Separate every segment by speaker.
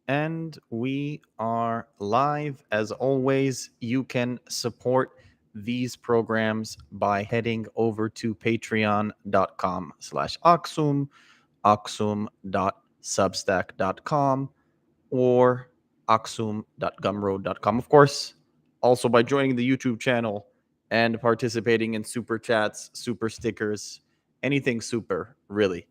Speaker 1: And we are live. As always, you can support these programs by heading over to patreon.com/Oxum, oxum.substack.com, or oxum.gumroad.com. Of course, also by joining the YouTube channel and participating in super chats, super stickers, anything super, really.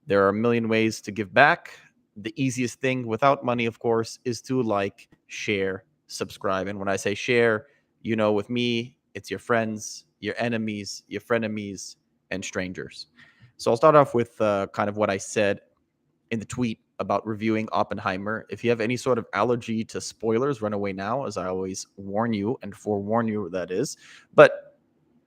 Speaker 1: There are a million ways to give back. The easiest thing without money, of course, is to like, share, subscribe. And when I say share, with me, it's your friends, your enemies, your frenemies, and strangers. So I'll start off with kind of what I said in the tweet about reviewing Oppenheimer. If you have any sort of allergy to spoilers, run away now, as I always warn you and forewarn you, that is. But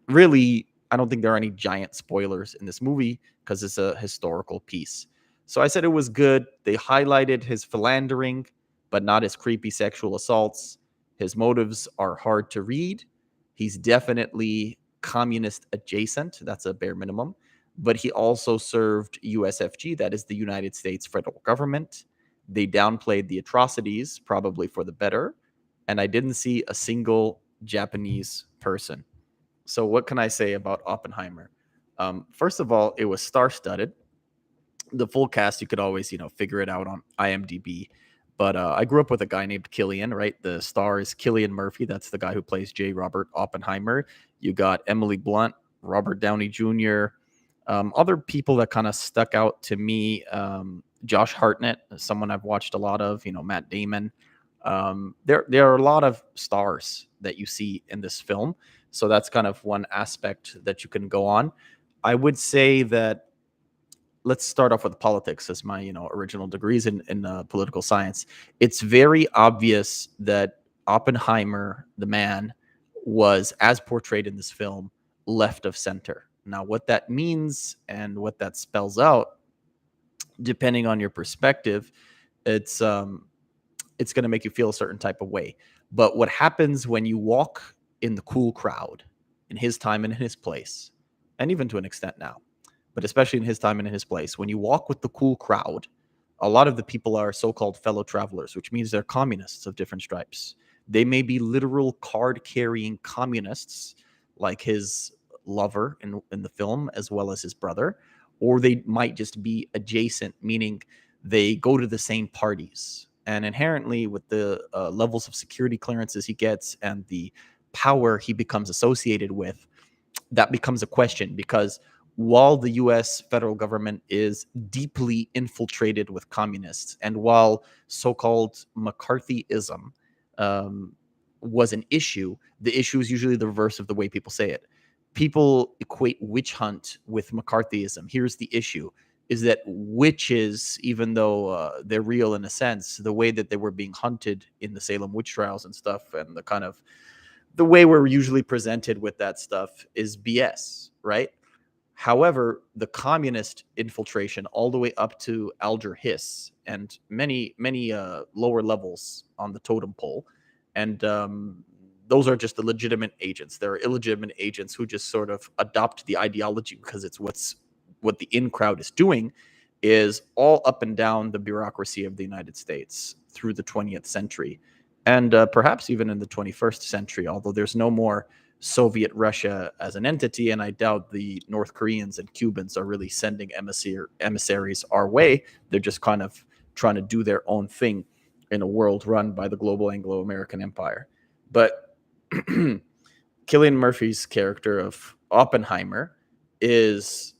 Speaker 1: really, I don't think there are any giant spoilers in this movie because it's a historical piece. So I said it was good. They highlighted his philandering, but not his creepy sexual assaults. His motives are hard to read. He's definitely communist adjacent. That's a bare minimum. But he also served USFG, that is the United States federal government. They downplayed the atrocities, probably for the better. And I didn't see a single Japanese person. So what can I say about Oppenheimer? First of all, it was star-studded. The full cast, you could always, figure it out on IMDb. But I grew up with a guy named Killian, right? The star is Killian Murphy. That's the guy who plays J. Robert Oppenheimer. You got Emily Blunt, Robert Downey Jr., other people that kind of stuck out to me. Josh Hartnett, someone I've watched a lot of, Matt Damon. There are a lot of stars that you see in this film. So that's kind of one aspect that you can go on. I would say that let's start off with politics as my original degrees in political science. It's very obvious that Oppenheimer, the man, was, as portrayed in this film, left of center. Now what that means and what that spells out, depending on your perspective, it's it's going to make you feel a certain type of way. But what happens when you walk in the cool crowd, in his time and in his place, and even to an extent now, but especially in his time and in his place, when you walk with the cool crowd, a lot of the people are so-called fellow travelers, which means they're communists of different stripes. They may be literal card-carrying communists, like his lover in the film, as well as his brother, or they might just be adjacent, meaning they go to the same parties. And inherently, with the levels of security clearances he gets and the power he becomes associated with, that becomes a question because while the US federal government is deeply infiltrated with communists, and while so called McCarthyism um, was an issue, the issue is usually the reverse of the way people say it. People equate witch hunt with McCarthyism. Here's the issue is that witches, even though they're real in a sense, the way that they were being hunted in the Salem witch trials and stuff, and the kind of the way we're usually presented with that stuff is BS, right? However, the communist infiltration all the way up to Alger Hiss and many lower levels on the totem pole, and those are just the legitimate agents. There are illegitimate agents who just sort of adopt the ideology because it's what the in crowd is doing, is all up and down the bureaucracy of the United States through the 20th century, and perhaps even in the 21st century. Although there's no more Soviet Russia as an entity, and I doubt the North Koreans and Cubans are really sending emissaries our way. They're just kind of trying to do their own thing in a world run by the global Anglo-American empire. But Killian Murphy's character of Oppenheimer is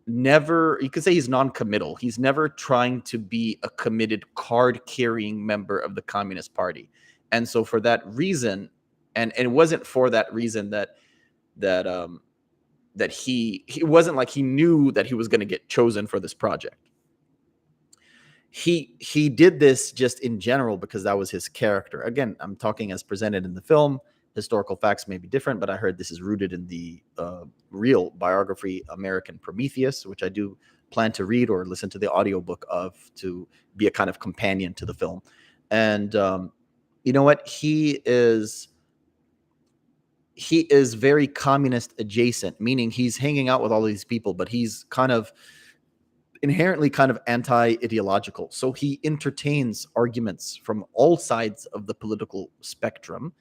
Speaker 1: never, you could say he's non-committal. He's never trying to be a committed card-carrying member of the Communist Party. And so for that reason, and it wasn't for that reason that he wasn't like he knew that he was going to get chosen for this project. He did this just in general because that was his character. Again, I'm talking as presented in the film. Historical facts may be different, but I heard this is rooted in the real biography American Prometheus, which I do plan to read or listen to the audiobook of to be a kind of companion to the film. And you know what? He is very communist adjacent, meaning he's hanging out with all these people, but he's kind of inherently kind of anti-ideological. So he entertains arguments from all sides of the political spectrum,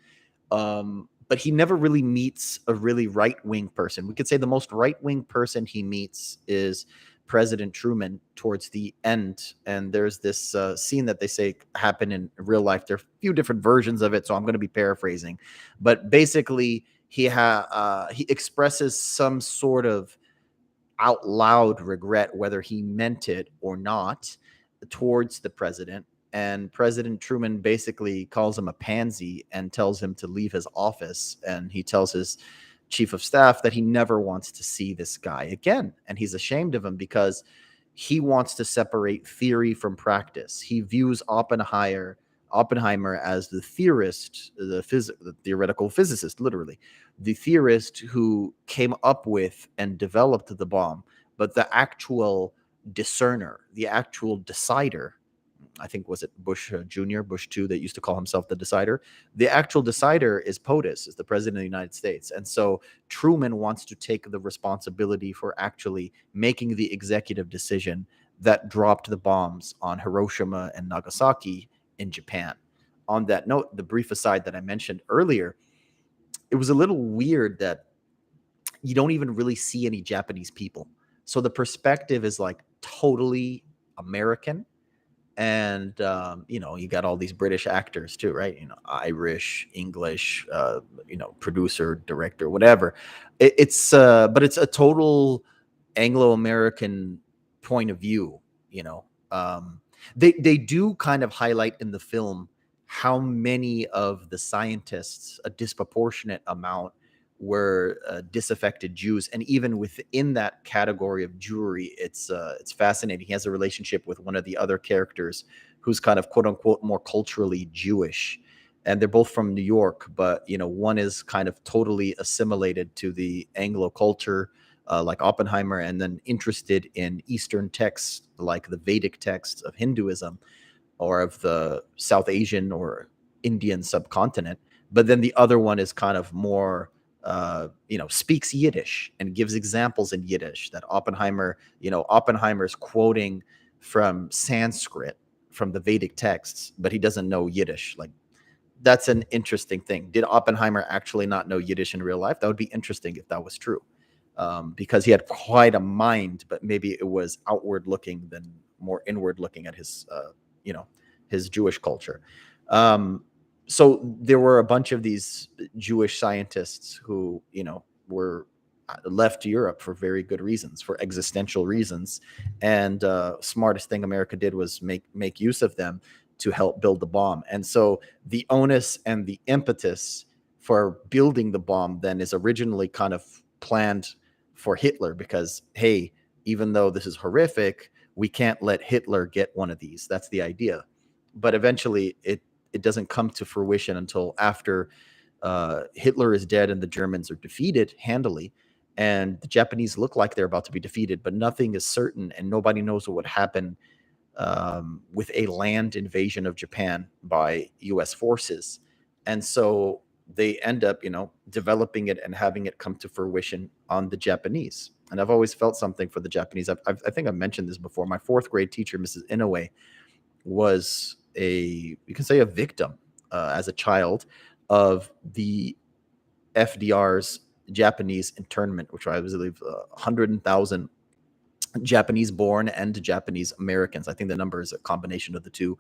Speaker 1: but he never really meets a really right-wing person. We could say the most right-wing person he meets is President Truman towards the end. And there's this scene that they say happened in real life. There are a few different versions of it, so I'm going to be paraphrasing. But basically, he expresses some sort of out loud regret, whether he meant it or not, towards the president. And President Truman basically calls him a pansy and tells him to leave his office. And he tells his chief of staff that he never wants to see this guy again. And he's ashamed of him because he wants to separate theory from practice. He views Oppenheimer as the theorist, the theoretical physicist, literally, the theorist who came up with and developed the bomb, but the actual discerner, the actual decider. I think was it Bush Jr., Bush 2, that used to call himself the decider. The actual decider is POTUS, is the president of the United States. And so Truman wants to take the responsibility for actually making the executive decision that dropped the bombs on Hiroshima and Nagasaki in Japan. On that note, the brief aside that I mentioned earlier, it was a little weird that you don't even really see any Japanese people. So the perspective is like totally American. And you got all these British actors too, right? Irish, English, producer, director, whatever. But it's a total Anglo-American point of view. They do kind of highlight in the film how many of the scientists, a disproportionate amount, were disaffected Jews, and even within that category of Jewry, it's fascinating. He has a relationship with one of the other characters, who's kind of quote unquote more culturally Jewish, and they're both from New York, but one is kind of totally assimilated to the Anglo culture, like Oppenheimer, and then interested in Eastern texts like the Vedic texts of Hinduism or of the South Asian or Indian subcontinent. But then the other one is kind of more speaks Yiddish and gives examples in Yiddish that Oppenheimer's quoting from Sanskrit, from the Vedic texts, but he doesn't know Yiddish. Like, that's an interesting thing. Did Oppenheimer actually not know Yiddish in real life? That would be interesting if that was true, because he had quite a mind, but maybe it was outward looking than more inward looking at his Jewish culture. So there were a bunch of these Jewish scientists who, were left Europe for very good reasons, for existential reasons. And smartest thing America did was make use of them to help build the bomb. And so the onus and the impetus for building the bomb then is originally kind of planned for Hitler, because, hey, even though this is horrific, we can't let Hitler get one of these. That's the idea. But eventually it doesn't come to fruition until after Hitler is dead and the Germans are defeated handily, and the Japanese look like they're about to be defeated, but nothing is certain, and nobody knows what would happen with a land invasion of Japan by U.S. forces. And so they end up, developing it and having it come to fruition on the Japanese. And I've always felt something for the Japanese. I think I've mentioned this before. My fourth grade teacher, Mrs. Inoue, was you can say a victim as a child of the FDR's Japanese internment, which I believe 100,000 Japanese born and Japanese Americans. I think the number is a combination of the two,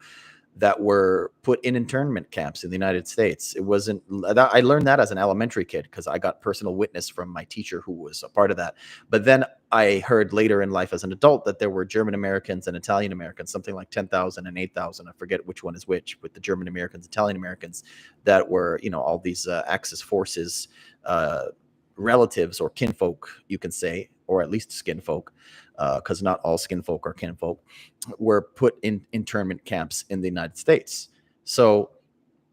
Speaker 1: that were put in internment camps in the United States. It wasn't that I learned that as an elementary kid, because I got personal witness from my teacher who was a part of that. But then I heard later in life as an adult that there were German Americans and Italian Americans, something like 10,000 and 8,000. I forget which one is which, with the German Americans, Italian Americans, that were, all these Axis forces relatives or kinfolk, you can say, or at least skinfolk, because not all skinfolk are kinfolk, were put in internment camps in the United States. So,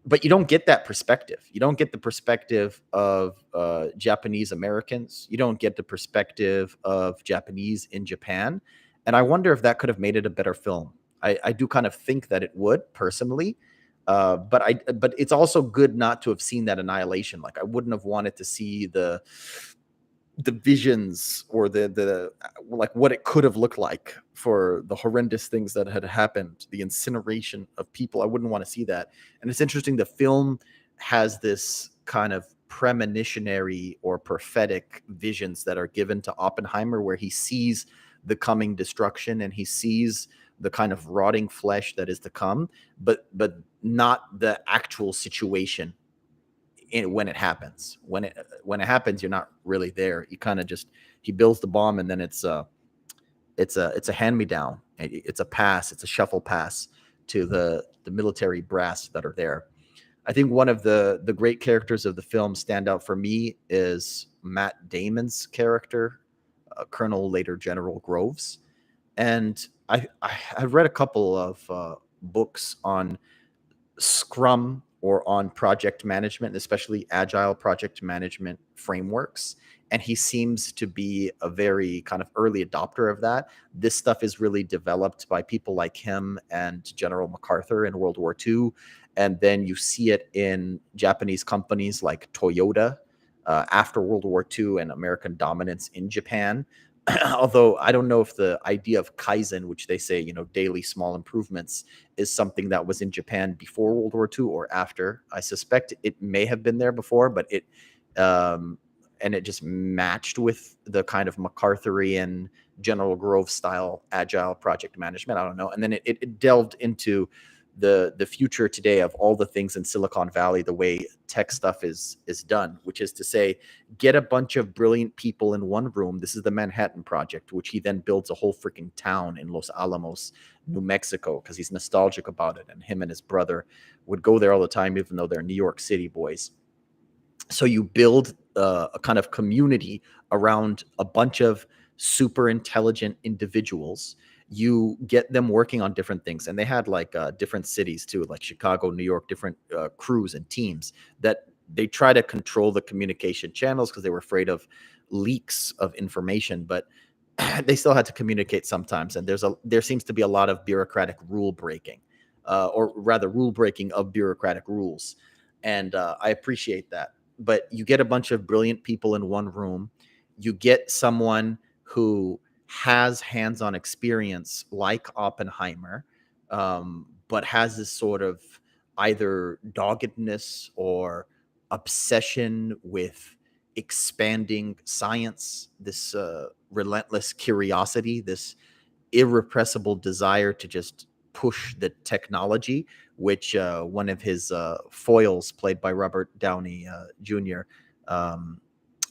Speaker 1: but you don't get that perspective. You don't get the perspective of Japanese Americans. You don't get the perspective of Japanese in Japan. And I wonder if that could have made it a better film. I do kind of think that it would, personally. But it's also good not to have seen that annihilation. Like, I wouldn't have wanted to see the the visions or the like what it could have looked like for the horrendous things that had happened, the incineration of people. I wouldn't want to see that. And it's interesting, the film has this kind of premonitionary or prophetic visions that are given to Oppenheimer, where he sees the coming destruction and he sees the kind of rotting flesh that is to come, but not the actual situation when it happens. When it happens, you're not really there. You kind of just, he builds the bomb, and then it's a hand me down. It's a pass. It's a shuffle pass to the military brass that are there. I think one of the great characters of the film stand out for me is Matt Damon's character, Colonel, later General Groves. And I've read a couple of books on Scrum or on project management, especially agile project management frameworks. And he seems to be a very kind of early adopter of that. This stuff is really developed by people like him and General MacArthur in World War II. And then you see it in Japanese companies like Toyota after World War II and American dominance in Japan. Although I don't know if the idea of Kaizen, which they say, daily small improvements, is something that was in Japan before World War II or after. I suspect it may have been there before, but and it just matched with the kind of MacArthurian General Grove style agile project management. I don't know. And then it delved into the future today of all the things in Silicon Valley, the way tech stuff is done, which is to say, get a bunch of brilliant people in one room. This is the Manhattan Project, which he then builds a whole freaking town in Los Alamos, New Mexico, because he's nostalgic about it. And him and his brother would go there all the time, even though they're New York City boys. So you build a kind of community around a bunch of super intelligent individuals. You get them working on different things, and they had like different cities too, like Chicago, New York, different crews and teams that they try to control the communication channels because they were afraid of leaks of information, but they still had to communicate sometimes. And there seems to be a lot of bureaucratic rule breaking, or rather rule breaking of bureaucratic rules. And I appreciate that. But you get a bunch of brilliant people in one room. You get someone who has hands-on experience like Oppenheimer, but has this sort of either doggedness or obsession with expanding science, this relentless curiosity, this irrepressible desire to just push the technology, which one of his foils, played by Robert Downey Jr.,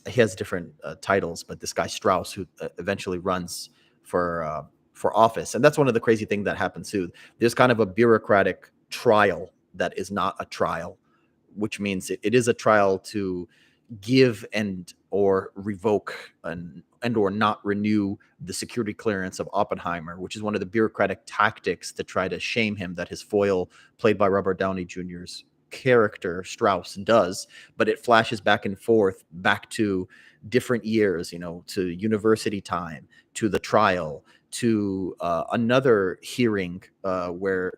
Speaker 1: he has different titles, but this guy Strauss, who eventually runs for office, and that's one of the crazy things that happens too. There's kind of a bureaucratic trial that is not a trial, which means it is a trial to give and or revoke and or not renew the security clearance of Oppenheimer, which is one of the bureaucratic tactics to try to shame him that his foil, played by Robert Downey Jr.'s character Strauss, does. But it flashes back and forth, back to different years, to university time, to the trial, to another hearing where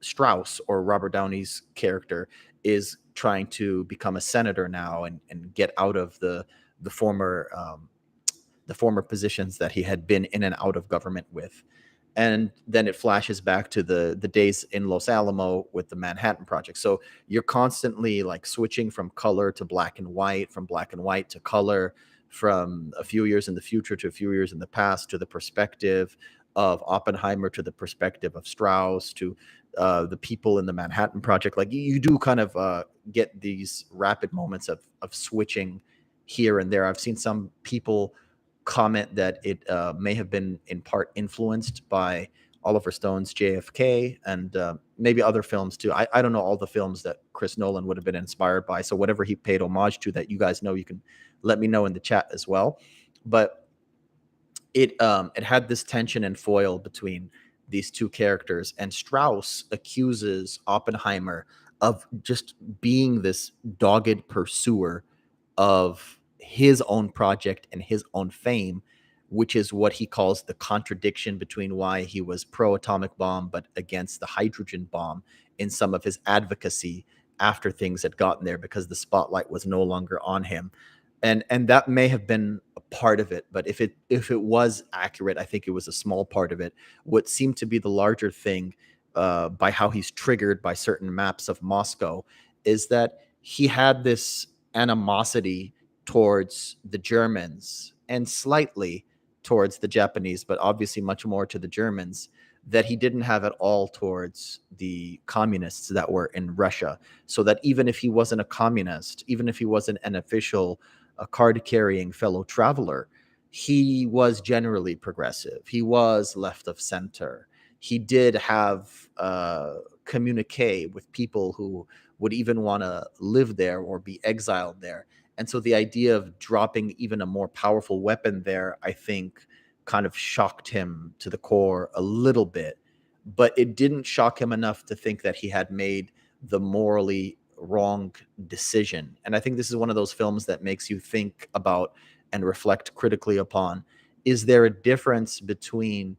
Speaker 1: Strauss, or Robert Downey's character, is trying to become a senator now and get out of the former positions that he had been in and out of government with. And then it flashes back to the days in Los Alamos with the Manhattan Project. So you're constantly like switching from color to black and white, from black and white to color, from a few years in the future to a few years in the past, to the perspective of Oppenheimer, to the perspective of Strauss, to the people in the Manhattan Project. Like you do kind of get these rapid moments of switching here and there. I've seen some people comment that it may have been in part influenced by Oliver Stone's JFK and maybe other films too. I don't know all the films that Chris Nolan would have been inspired by. So whatever he paid homage to that you guys know, you can let me know in the chat as well. But it had this tension and foil between these two characters, and Strauss accuses Oppenheimer of just being this dogged pursuer of his own project and his own fame, which is what he calls the contradiction between why he was pro-atomic bomb but against the hydrogen bomb in some of his advocacy after things had gotten there, because the spotlight was no longer on him. And that may have been a part of it, but if it was accurate, I think it was a small part of it. What seemed to be the larger thing, by how he's triggered by certain maps of Moscow, is that he had this animosity towards the Germans and slightly towards the Japanese, but obviously much more to the Germans, that he didn't have at all towards the communists that were in Russia. So that even if he wasn't a communist, even if he wasn't an official, a card carrying fellow traveler, he was generally progressive. He was left of center. He did have communique with people who would even want to live there or be exiled there. And so the idea of dropping even a more powerful weapon there, I think, kind of shocked him to the core a little bit. But it didn't shock him enough to think that he had made the morally wrong decision. And I think this is one of those films that makes you think about and reflect critically upon, is there a difference between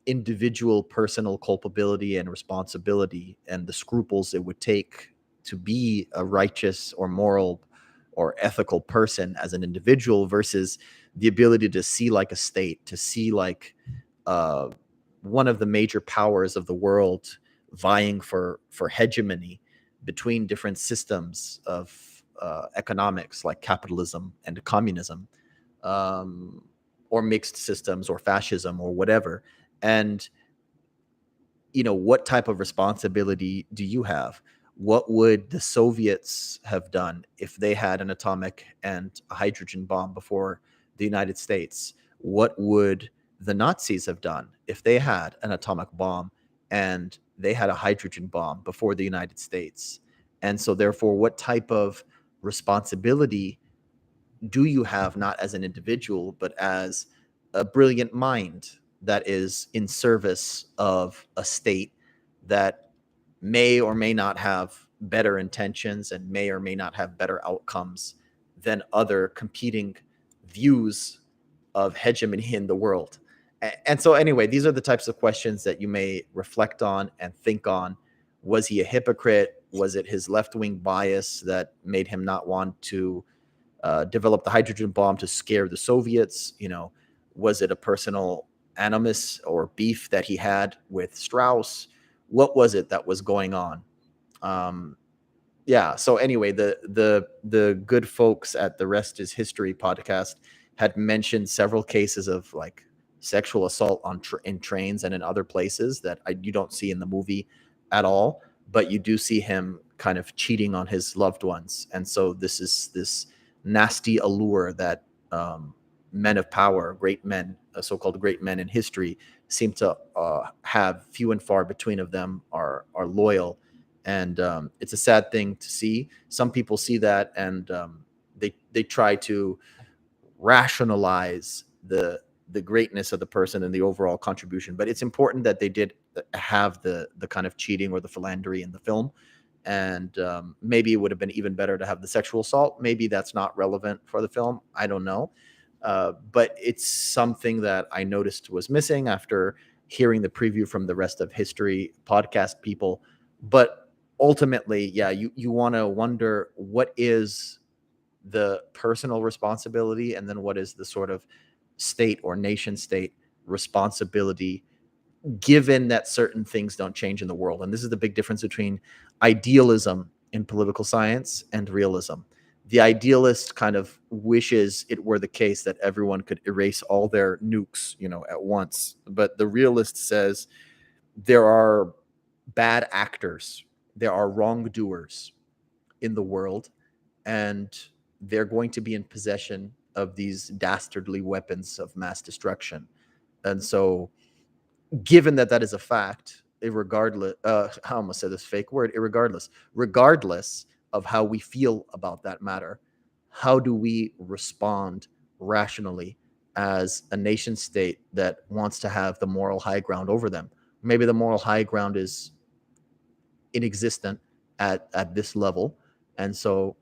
Speaker 1: individual personal culpability and responsibility and the scruples it would take to be a righteous or moral or ethical person as an individual, versus the ability to see like a state, to see like uh, one of the major powers of the world vying for hegemony between different systems of economics like capitalism and communism, um, or mixed systems or fascism or whatever. And what type of responsibility do you have? What would the Soviets have done if they had an atomic and a hydrogen bomb before the United States? What would the Nazis have done if they had an atomic bomb and they had a hydrogen bomb before the United States? And so, therefore, what type of responsibility do you have, not as an individual, but as a brilliant mind that is in service of a state that may or may not have better intentions and may or may not have better outcomes than other competing views of hegemony in the world? And so, anyway, these are the types of questions that you may reflect on and think on. Was he a hypocrite? Was it his left wing bias that made him not want to develop the hydrogen bomb to scare the Soviets? Was it a personal animus or beef that he had with Strauss? What was it that was going on? Um, yeah. So anyway, the good folks at the Rest Is History podcast had mentioned several cases of like sexual assault in trains and in other places that you don't see in the movie at all, but you do see him kind of cheating on his loved ones. And so this is this nasty allure that men of power, great men, so-called great men in history, seem to have. Few and far between of them are loyal, and it's a sad thing to see. Some people see that, and they try to rationalize the greatness of the person and the overall contribution. But it's important that they did have the kind of cheating or the philandering in the film. And maybe it would have been even better to have the sexual assault. Maybe that's not relevant for the film. I don't know. But it's something that I noticed was missing after hearing the preview from the Rest of History podcast people. But ultimately, yeah, you want to wonder, what is the personal responsibility, and then what is the sort of state or nation state responsibility, given that certain things don't change in the world. And this is the big difference between idealism in political science and realism. The idealist kind of wishes it were the case that everyone could erase all their nukes, at once. But the realist says there are bad actors, there are wrongdoers in the world, and they're going to be in possession of these dastardly weapons of mass destruction. And so, given that that is a fact, regardless, I almost said this fake word, regardless of how we feel about that matter, how do we respond rationally as a nation state that wants to have the moral high ground over them? Maybe the moral high ground is inexistent at this level. And so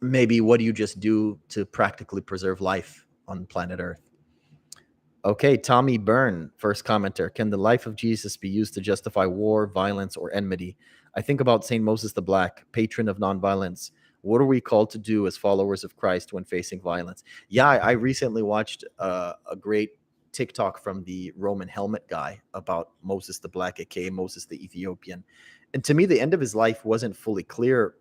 Speaker 1: maybe what do you just do to practically preserve life on planet Earth? Okay, Tommy Byrne, first commenter. Can the life of Jesus be used to justify war, violence, or enmity? I think about St. Moses the Black, patron of nonviolence. What are we called to do as followers of Christ when facing violence? Yeah, I recently watched a great TikTok from the Roman helmet guy about Moses the Black, aka Moses the Ethiopian. And to me, the end of his life wasn't fully clear.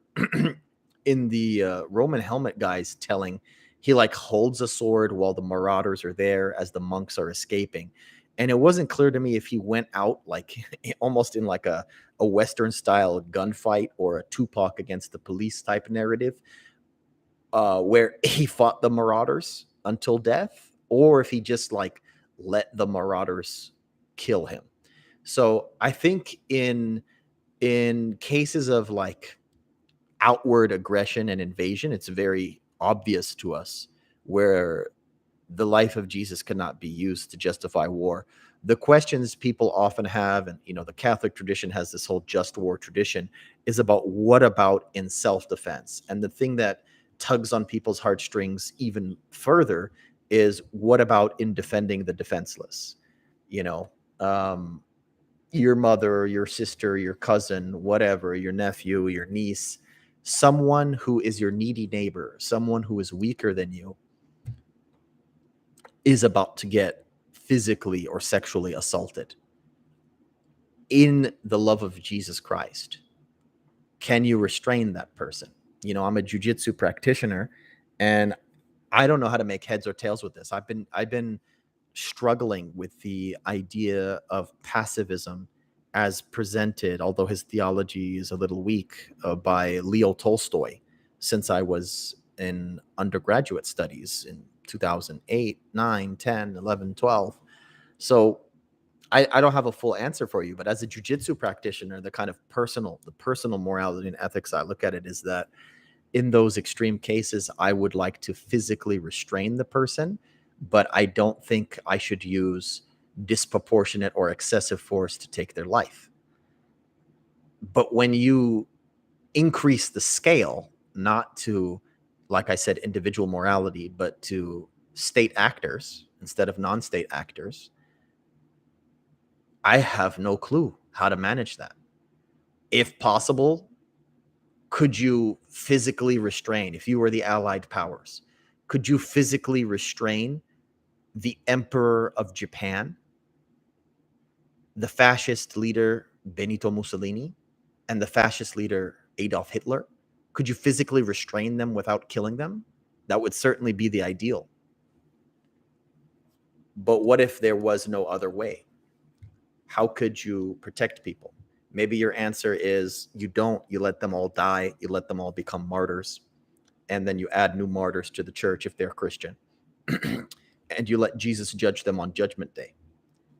Speaker 1: In the Roman helmet guy's telling, he like holds a sword while the marauders are there as the monks are escaping. And it wasn't clear to me if he went out like almost in like a Western style gunfight or a Tupac against the police type narrative, where he fought the marauders until death, or if he just like let the marauders kill him. So I think in cases of like outward aggression and invasion, it's very obvious to us where the life of Jesus cannot be used to justify war. The questions people often have, and the Catholic tradition has this whole just war tradition, is about what about in self-defense? And the thing that tugs on people's heartstrings even further is what about in defending the defenseless? You know, um, your mother, your sister, your cousin, whatever, your nephew, your niece, someone who is your needy neighbor, someone who is weaker than you, is about to get physically or sexually assaulted. In the love of Jesus Christ, can you restrain that person? I'm a jujitsu practitioner, and I don't know how to make heads or tails with this. I've been struggling with the idea of pacifism as presented, although his theology is a little weak, by Leo Tolstoy, since I was in undergraduate studies in 2008, 9, 10, 11, 12. So I don't have a full answer for you, but as a jujitsu practitioner, the personal morality and ethics I look at it is that in those extreme cases, I would like to physically restrain the person, but I don't think I should use disproportionate or excessive force to take their life. But when you increase the scale, not to, like I said, individual morality, but to state actors instead of non state actors, I have no clue how to manage that. If possible, could you physically restrain, if you were the allied powers, could you physically restrain the emperor of Japan, the fascist leader Benito Mussolini, and the fascist leader Adolf Hitler? Could you physically restrain them without killing them? That would certainly be the ideal. But what if there was no other way? How could you protect people? Maybe your answer is you don't, you let them all die, you let them all become martyrs, and then you add new martyrs to the church if they're Christian. And you let Jesus judge them on Judgment Day.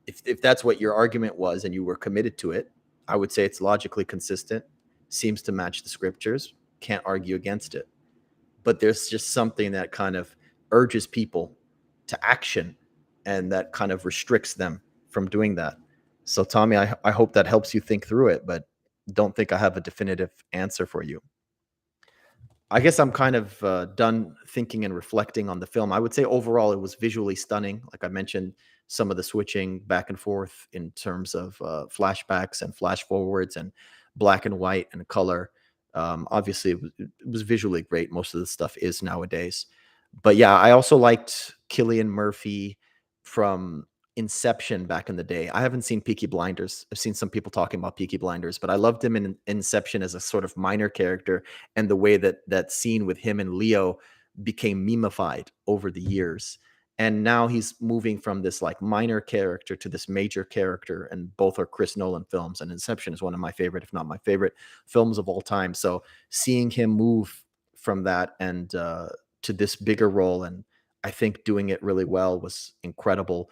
Speaker 1: If that's what your argument was and you were committed to it, I would say it's logically consistent, seems to match the scriptures, can't argue against it. But there's just something that kind of urges people to action and that kind of restricts them from doing that. So, Tommy, I hope that helps you think through it, but don't think I have a definitive answer for you. I guess I'm kind of done thinking and reflecting on the film. I would say overall it was visually stunning. Like I mentioned, some of the switching back and forth in terms of flashbacks and flash forwards and black and white and color. Obviously, it was visually great. Most of the stuff is nowadays. But yeah, I also liked Killian Murphy from Inception back in the day. I haven't seen Peaky Blinders. I've seen some people talking about Peaky Blinders, but I loved him in Inception as a sort of minor character, and the way that that scene with him and Leo became memeified over the years. And now he's moving from this like minor character to this major character, and both are Chris Nolan films. And Inception is one of my favorite, if not my favorite, films of all time. So seeing him move from that and to this bigger role, and I think doing it really well, was incredible.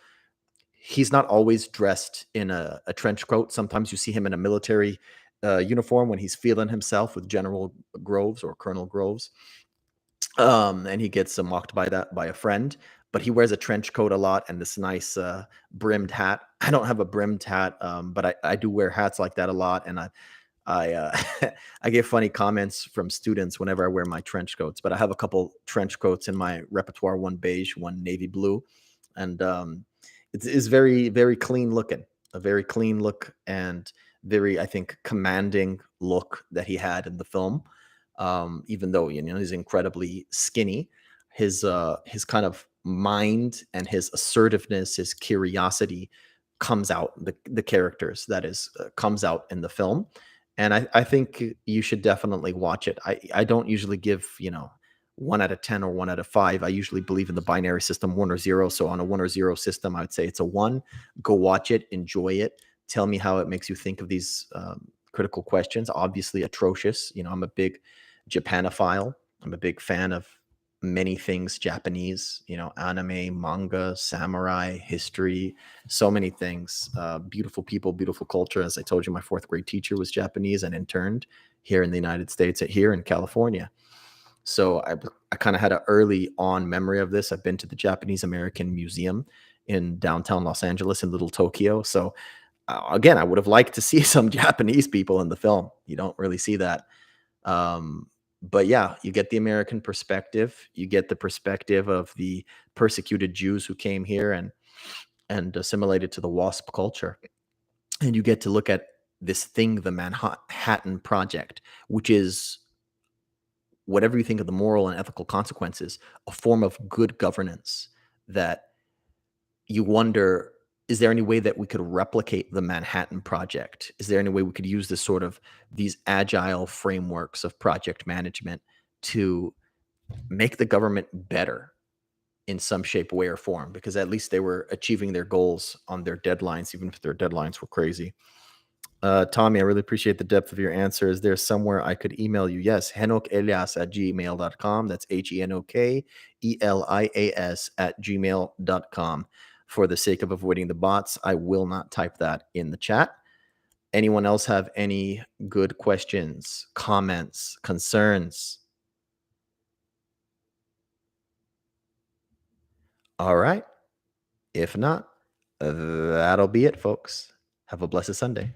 Speaker 1: He's not always dressed in a trench coat. Sometimes you see him in a military uniform when he's feeling himself with General Groves or Colonel Groves, and he gets mocked by that by a friend. But he wears a trench coat a lot and this nice brimmed hat. I don't have a brimmed hat, but I do wear hats like that a lot, and I I get funny comments from students whenever I wear my trench coats. But I have a couple trench coats in my repertoire: one beige, one navy blue, and it's very very clean looking, a very clean look, and very, I think, commanding look that he had in the film. Even though he's incredibly skinny. His kind of mind and his assertiveness, his curiosity comes out the characters that is comes out in the film, and I think you should definitely watch it. I don't usually give 1 out of 10 or 1 out of 5. I usually believe in the binary system, 1 or 0. So on a 1 or 0 system, I would say it's a 1. Go watch it, enjoy it. Tell me how it makes you think of these critical questions. Obviously atrocious. I'm a big Japanophile. I'm a big fan of many things Japanese, anime, manga, samurai, history, so many things. Beautiful people, beautiful culture. As I told you, my fourth grade teacher was Japanese and interned here in the United States, here in California. So I kind of had an early on memory of this. I've been to the Japanese American Museum in downtown Los Angeles in Little Tokyo. So again, I would have liked to see some Japanese people in the film. You don't really see that. But yeah, you get the American perspective. You get the perspective of the persecuted Jews who came here and assimilated to the WASP culture. And you get to look at this thing, the Manhattan Project, which is, whatever you think of the moral and ethical consequences, a form of good governance that you wonder, is there any way that we could replicate the Manhattan Project? Is there any way we could use these agile frameworks of project management to make the government better in some shape, way, or form? Because at least they were achieving their goals on their deadlines, even if their deadlines were crazy. Tommy, I really appreciate the depth of your answer. Is there somewhere I could email you? Yes, henokelias@gmail.com. That's HENOKELIAS@gmail.com. For the sake of avoiding the bots, I will not type that in the chat. Anyone else have any good questions, comments, concerns? All right. If not, that'll be it, folks. Have a blessed Sunday.